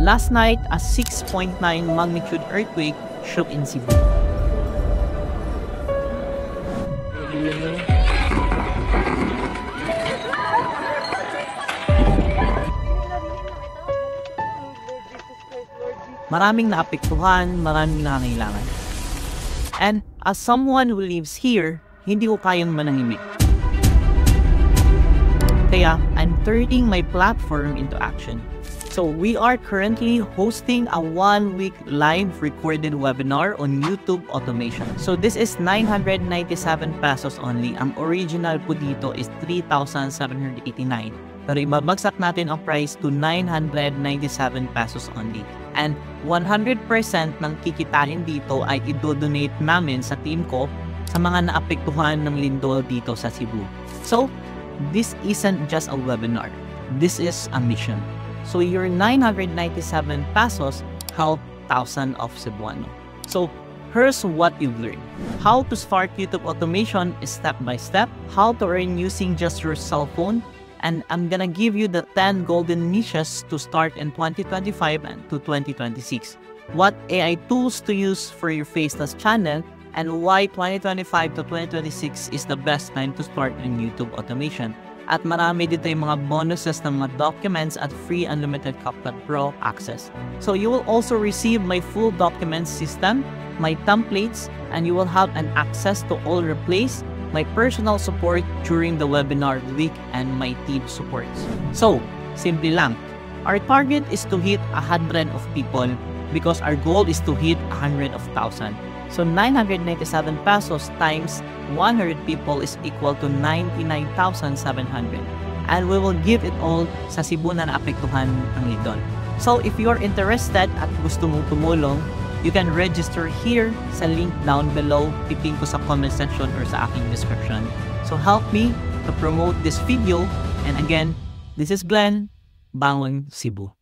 Last night, a 6.9 magnitude earthquake shook in Cebu. Maraming naapektuhan, maraming nangangailangan. And as someone who lives here, hindi ko kayang manahimik. Kaya, I'm turning my platform into action. So, we are currently hosting a 1-week live recorded webinar on YouTube automation. So, this is 997 pesos only. Ang original po dito is 3,789. Pero ibabagsak natin ang price to 997 pesos only. And 100% ng kikitain dito ay i-donate namin sa team ko sa mga naapektuhan ng lindol dito sa Cebu. So, this isn't just a webinar. This is a mission. So, your 997 pesos help thousands of Cebuano. So, here's what you've learned. How to start YouTube automation is step by step. How to earn using just your cell phone. And I'm gonna give you the 10 golden niches to start in 2025 and to 2026. What AI tools to use for your Faceless channel, and why 2025 to 2026 is the best time to start in YouTube automation. At marami dito yung mga bonuses ng mga documents at free unlimited CapCut Pro access. So you will also receive my full document system, my templates, and you will have an access to all replays, my personal support during the webinar week, and my team supports. So, simply lang, our target is to hit 100 of people because our goal is to hit 100 of 1,000. So, 997 pesos times 100 people is equal to 99,700. And we will give it all sa Cebu na naapektuhan ng lindol. So, if you're interested at gusto mong tumulong, you can register here sa link down below. Pipin ko sa comment section or sa aking description. So help me to promote this video. And again, this is Glenn, Bangon Cebu.